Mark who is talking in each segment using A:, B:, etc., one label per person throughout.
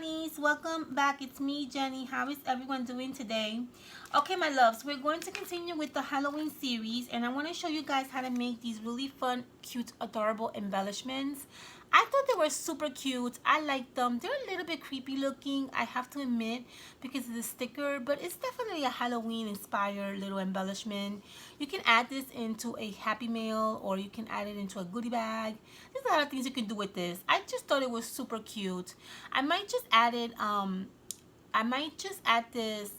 A: bunnies, welcome back. It's me, Jenny. How is everyone doing today? Okay, my loves, we're going to continue with the Halloween series, and I want to show you guys how to make these really fun, cute, adorable embellishments. I thought they were super cute. I like them. They're a little bit creepy looking, I have to admit, because of the sticker, but it's definitely a Halloween inspired little embellishment. You can add this into a Happy Mail, or you can add it into a goodie bag. There's a lot of things you can do with this. I just thought it was super cute. I might just add it, this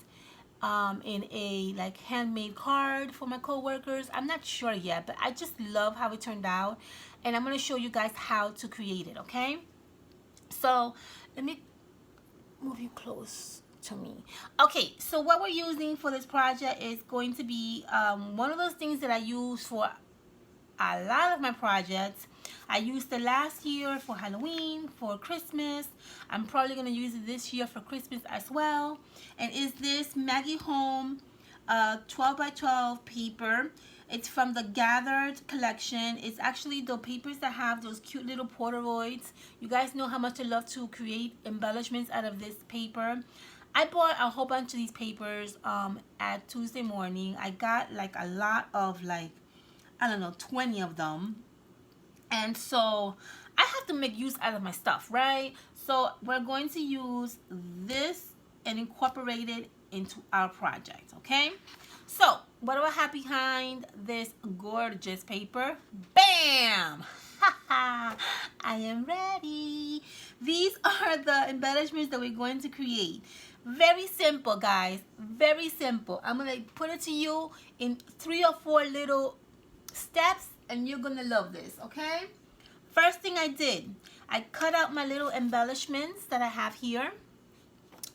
A: in a like handmade card for my co-workers. I'm not sure yet, but I just love how it turned out, and I'm going to show you guys how to create it. Okay, so let me move you close to me. Okay, so what we're using for this project is going to be one of those things that I use for a lot of my projects. I used it last year for Halloween, for Christmas. I'm probably going to use it this year for Christmas as well. And is this Maggie Home 12 by 12 paper. It's from the Gathered collection. It's actually the papers that have those cute little Polaroids. You guys know how much I love to create embellishments out of this paper. I bought a whole bunch of these papers at Tuesday morning. I got like a lot of, like, I don't know, 20 of them. And so I have to make use out of my stuff, right? So we're going to use this and incorporate it into our project, okay? So what do I have behind this gorgeous paper? Bam! I am ready. These are the embellishments that we're going to create. Very simple, guys. Very simple. I'm going to put it to you in 3 or 4 little steps, and you're gonna love this. Okay, first thing I did, I cut out my little embellishments that I have here.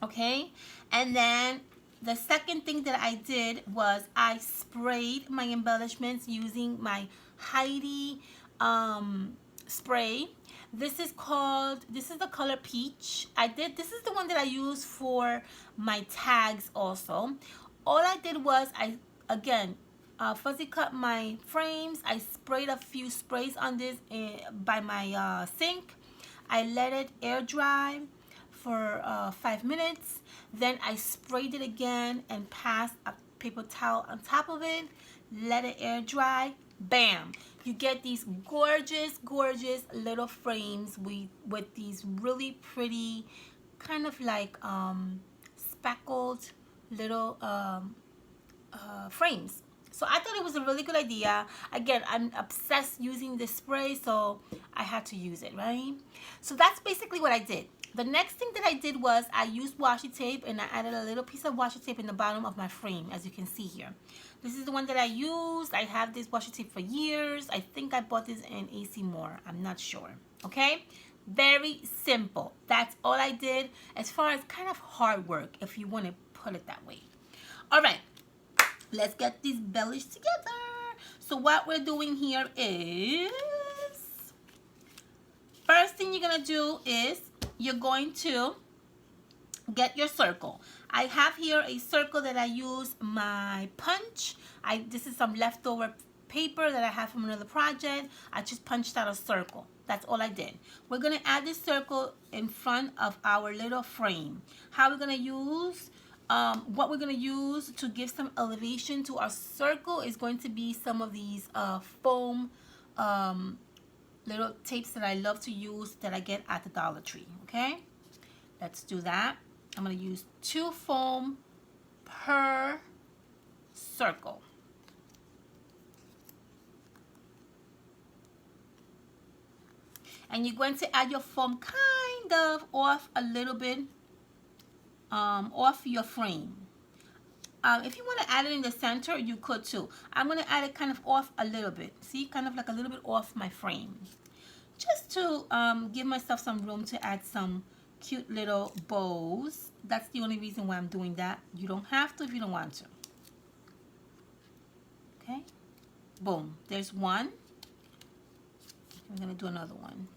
A: Okay, and then the second thing that I did was I sprayed my embellishments using my Heidi spray. This is the color peach. This is the one that I use for my tags also. All I did was fuzzy cut my frames. I sprayed a few sprays on this by my sink. I let it air dry for 5 minutes. Then I sprayed it again and passed a paper towel on top of it. Let it air dry. Bam! You get these gorgeous, gorgeous little frames with these really pretty, kind of like speckled little frames. So I thought it was a really good idea. Again, I'm obsessed using this spray, so I had to use it, right? So that's basically what I did. The next thing that I did was I used washi tape, and I added a little piece of washi tape in the bottom of my frame, as you can see here. This is the one that I used. I have this washi tape for years. I think I bought this in AC Moore. I'm not sure. Okay? Very simple. That's all I did, as far as kind of hard work, if you want to put it that way. All right. Let's get these bellies together. So what we're doing here is, first thing you're going to do is you're going to get your circle. I have here a circle that I use my punch. This is some leftover paper that I have from another project. I just punched out a circle. That's all I did. We're going to add this circle in front of our little frame. How we're going to use what we're going to use to give some elevation to our circle is going to be some of these foam little tapes that I love to use that I get at the Dollar Tree. Okay, let's do that. I'm going to use 2 foam per circle. And you're going to add your foam kind of off a little bit off your frame. If you want to add it in the center, you could too. I'm going to add it kind of off a little bit. See, kind of like a little bit off my frame. Just to give myself some room to add some cute little bows. That's the only reason why I'm doing that. You don't have to if you don't want to. Okay. Boom. There's one. I'm going to do another one.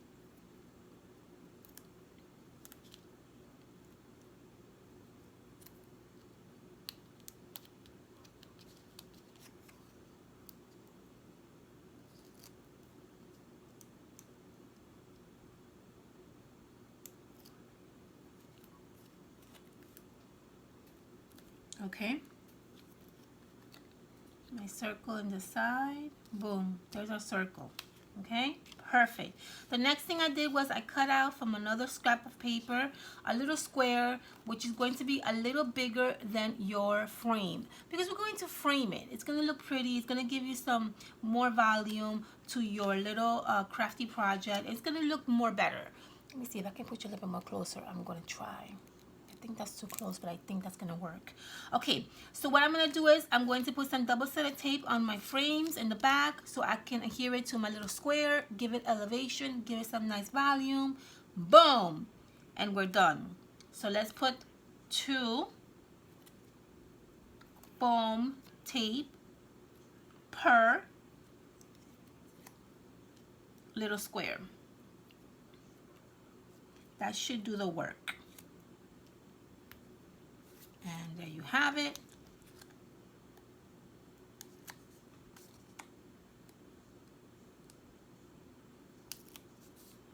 A: Okay. My circle in the side. Boom. There's our circle. Okay. Perfect. The next thing I did was I cut out from another scrap of paper a little square, which is going to be a little bigger than your frame, because we're going to frame it. It's going to look pretty. It's going to give you some more volume to your little crafty project. It's going to look more better. Let me see if I can put you a little bit more closer. I'm going to try. I think that's too close, but I think that's gonna work. Okay, so what I'm gonna do is I'm going to put some double-sided tape on my frames in the back so I can adhere it to my little square, give it elevation, give it some nice volume. Boom! And we're done. So let's put 2 foam tape per little square. That should do the work. And there you have it.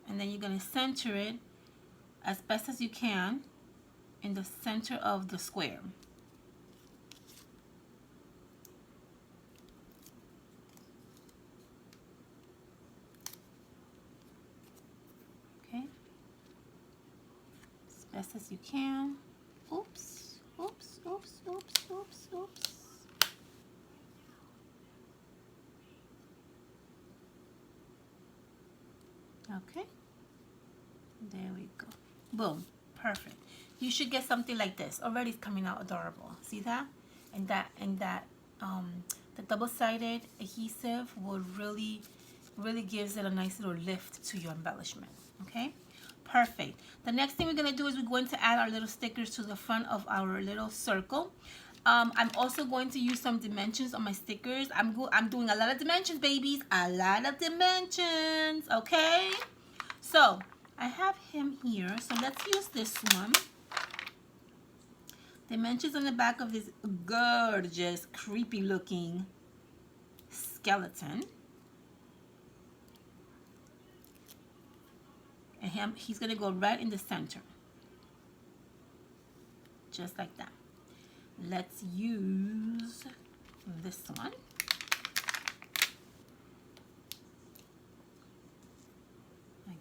A: And then you're going to center it as best as you can in the center of the square. Okay. As best as you can. Oops. Oops, oops, oops, oops, oops. Okay. There we go. Boom. Perfect. You should get something like this. Already it's coming out adorable. See that? And the double-sided adhesive will really gives it a nice little lift to your embellishment. Okay? Perfect. The next thing we're going to do is we're going to add our little stickers to the front of our little circle. I'm also going to use some dimensions on my stickers. I'm doing a lot of dimensions, babies. A lot of dimensions. Okay? So, I have him here. So, let's use this one. Dimensions on the back of this gorgeous, creepy looking skeleton. And he's going to go right in the center. Just like that. Let's use this one.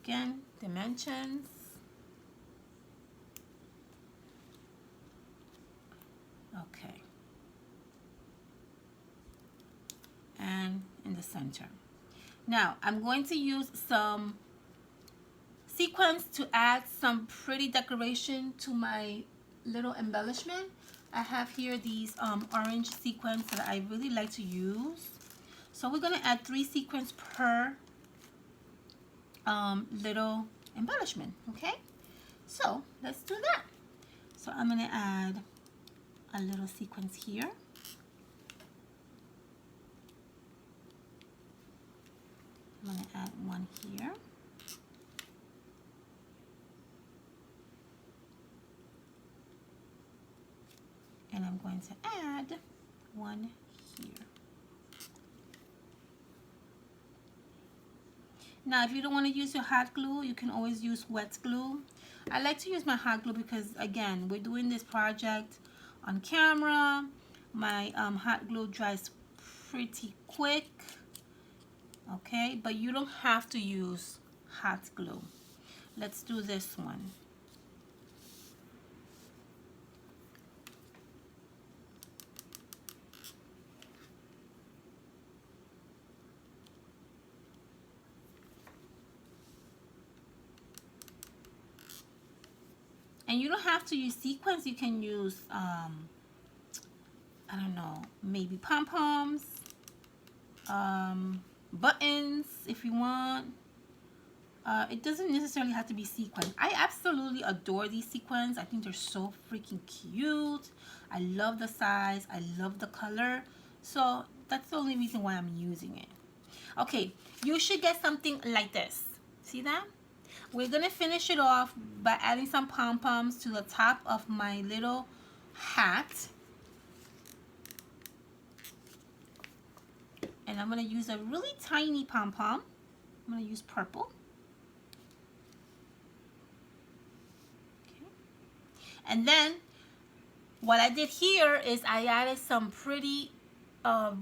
A: Again, dimensions. Okay. And in the center. Now, I'm going to use some sequins to add some pretty decoration to my little embellishment. I have here these orange sequins that I really like to use. So we're going to add 3 sequins per little embellishment. Okay, so let's do that. So I'm going to add a little sequins here. I'm going to add one here. And I'm going to add one here. Now, if you don't want to use your hot glue, you can always use wet glue. I like to use my hot glue because, again, we're doing this project on camera. My hot glue dries pretty quick. Okay, but you don't have to use hot glue. Let's do this one. And you don't have to use sequins. You can use, I don't know, maybe pom-poms, buttons if you want. It doesn't necessarily have to be sequins. I absolutely adore these sequins. I think they're so freaking cute. I love the size. I love the color. So that's the only reason why I'm using it. Okay, you should get something like this. See that? We're going to finish it off by adding some pom-poms to the top of my little hat. And I'm going to use a really tiny pom-pom. I'm going to use purple. Okay. And then What I did here is I added some pretty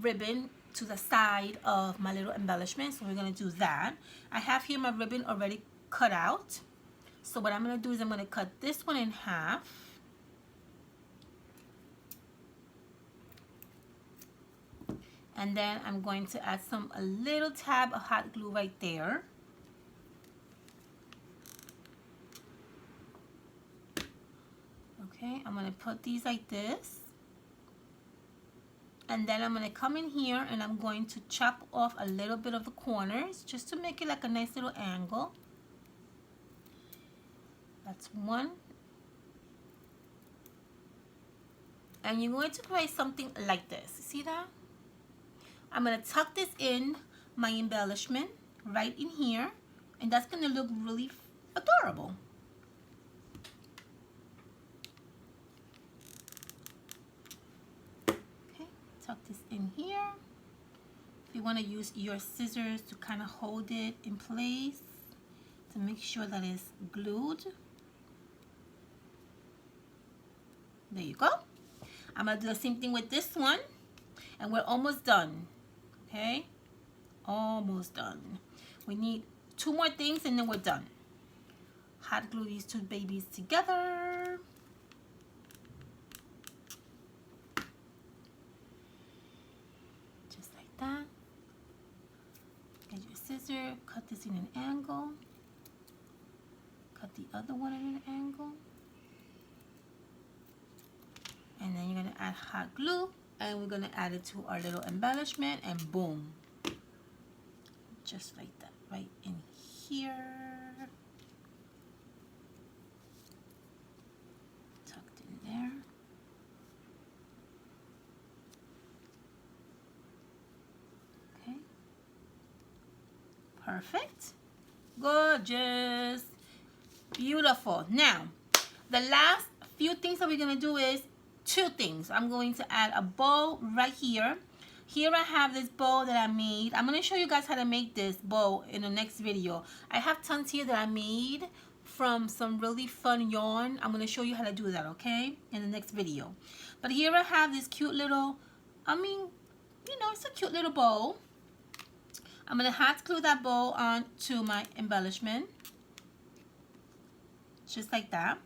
A: ribbon to the side of my little embellishment. So we're going to do that. I have here my ribbon already cut out. So what I'm going to do is I'm going to cut this one in half. And then I'm going to add a little tab of hot glue right there. Okay, I'm going to put these like this. And then I'm going to come in here and I'm going to chop off a little bit of the corners just to make it like a nice little angle. That's one. And you're going to create something like this. See that? I'm going to tuck this in my embellishment right in here. And that's going to look really adorable. Tuck this in here. If you want to use your scissors to kind of hold it in place to make sure that it's glued. There you go. I'm going to do the same thing with this one. And we're almost done. Okay? Almost done. We need 2 more things and then we're done. Hot glue these 2 babies together. That. Get your scissor, cut this in an angle, cut the other one in an angle, and then you're going to add hot glue and we're going to add it to our little embellishment and boom, just like that, right in here, tucked in there. Perfect. Gorgeous. Beautiful. Now, the last few things that we're going to do is 2 things. I'm going to add a bow right here. Here I have this bow that I made. I'm going to show you guys how to make this bow in the next video. I have tons here that I made from some really fun yarn. I'm going to show you how to do that, okay, in the next video. But here I have this cute little, it's a cute little bow. I'm going to hot glue that bow onto my embellishment. Just like that.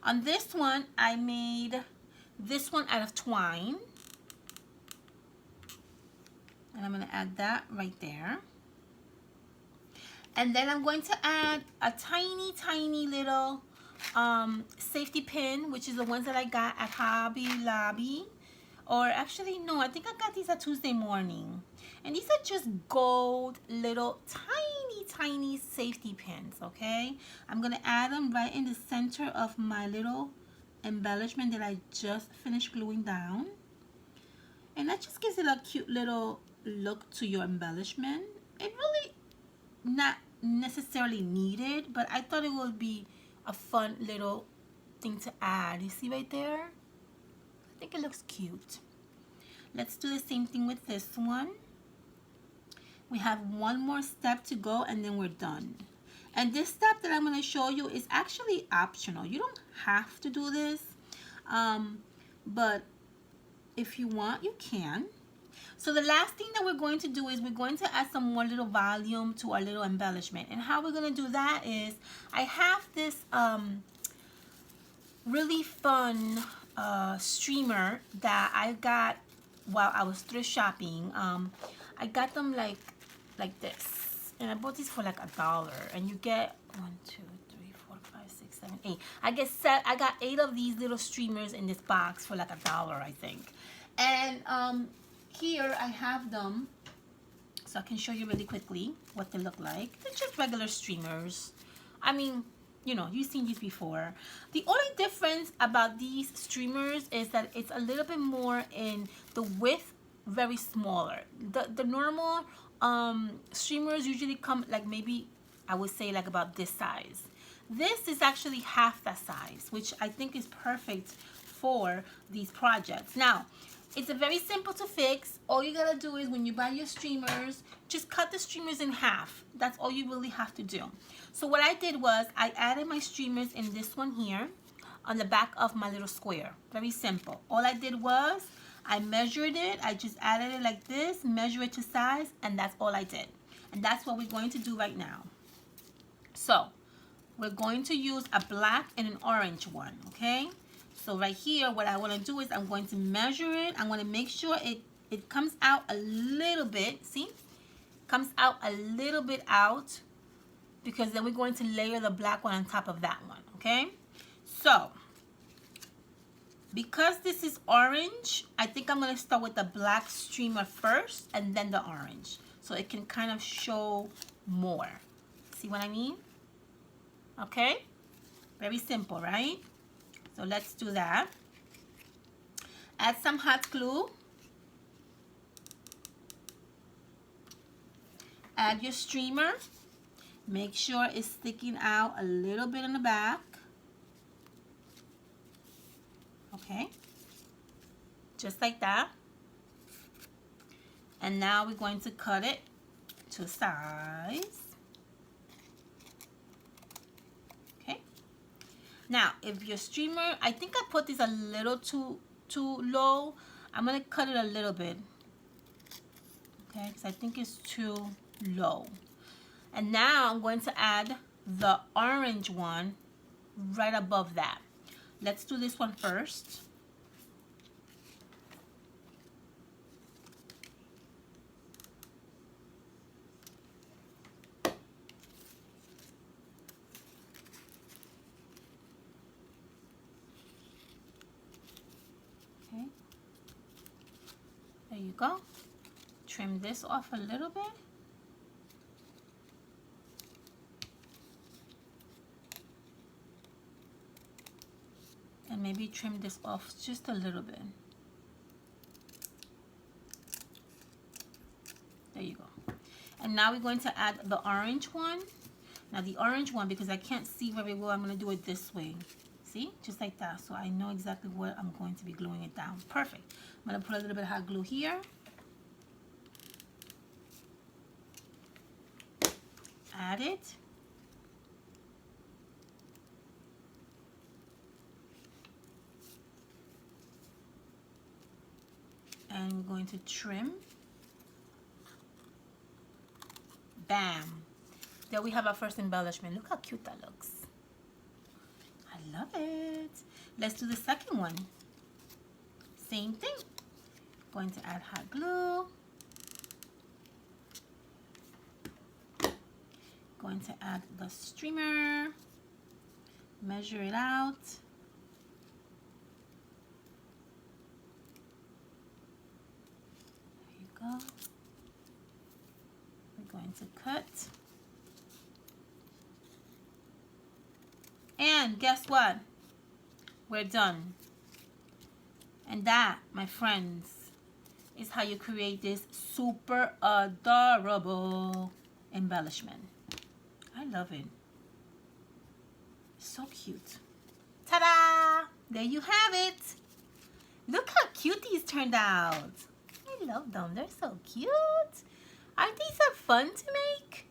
A: On this one, I made this one out of twine. And I'm going to add that right there. And then I'm going to add a tiny, tiny little safety pin, which is the ones that I got at Hobby Lobby. Or actually, no, I think I got these at Tuesday Morning. And these are just gold little tiny, tiny safety pins, okay? I'm going to add them right in the center of my little embellishment that I just finished gluing down. And that just gives it a cute little look to your embellishment. It really not necessarily needed, but I thought it would be a fun little thing to add. You see right there? I think it looks cute. Let's do the same thing with this one. We have one more step to go and then we're done. And this step that I'm going to show you is actually optional. You don't have to do this, but if you want, you can. So the last thing that we're going to do is we're going to add some more little volume to our little embellishment. And how we're going to do that is I have this really fun streamer that I got while I was thrift shopping. I got them like this, and I bought these for like $1, and you get 1, 2, 3, 4, 5, 6, 7, 8. I got 8 of these little streamers in this box for like $1, I think. And here I have them, so I can show you really quickly what they look like. They're just regular streamers. I mean, you know, you've seen these before. The only difference about these streamers is that it's a little bit more in the width, very smaller. The normal streamers usually come like maybe, I would say like about this size. This is actually half that size, which I think is perfect for these projects. Now, it's a very simple to fix. All you gotta do is when you buy your streamers, just cut the streamers in half. That's all you really have to do. So what I did was I added my streamers in this one here. on the back of my little square. Very simple. All I did was I measured it. I just added it like this, measure it to size, and that's all I did. And that's what we're going to do right now. So we're going to use a black and an orange one, okay? So right here, what I want to do is I'm going to measure it. I'm going to make sure it comes out a little bit. See? Comes out a little bit out, because then we're going to layer the black one on top of that one, okay? So because this is orange, I think I'm going to start with the black streamer first and then the orange, so it can kind of show more. See what I mean? Okay, very simple, right? So let's do that. Add some hot glue. Add your streamer. Make sure it's sticking out a little bit in the back. Okay, just like that. And now we're going to cut it to size. Okay. Now, if your streamer, I think I put this a little too low. I'm gonna cut it a little bit. Okay, because I think it's too low. And now I'm going to add the orange one right above that. Let's do this one first. Okay. There you go. Trim this off a little bit. And maybe trim this off just a little bit. There you go. And now we're going to add the orange one. Now the orange one, because I can't see very well, I'm going to do it this way. See? Just like that. So I know exactly what I'm going to be gluing it down. Perfect. I'm going to put a little bit of hot glue here. Add it. And we're going to trim. Bam. There we have our first embellishment. Look how cute that looks. I love it. Let's do the second one. Same thing. Going to add hot glue. Going to add the streamer. Measure it out. Go. We're going to cut. And guess what? We're done. And that, my friends, is how you create this super adorable embellishment. I love it. So cute. Ta-da! There you have it. Look how cute these turned out. I love them. They're so cute. Aren't these so fun to make?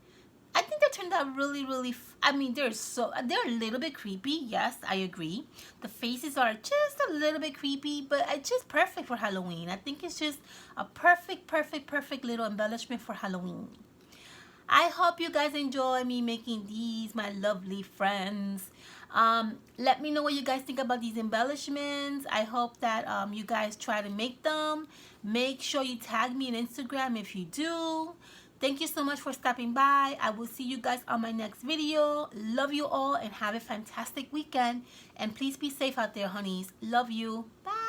A: I think they turned out really I mean, they're a little bit creepy. Yes, I agree. The faces are just a little bit creepy, but it's just perfect for Halloween. I think it's just a perfect little embellishment for Halloween. I hope you guys enjoy me making these, my lovely friends. Let me know what you guys think about these embellishments. I hope that you guys try to make them. Make sure you tag me on Instagram if you do. Thank you so much for stopping by. I will see you guys on my next video. Love you all and have a fantastic weekend. And please be safe out there, honeys. Love you. Bye.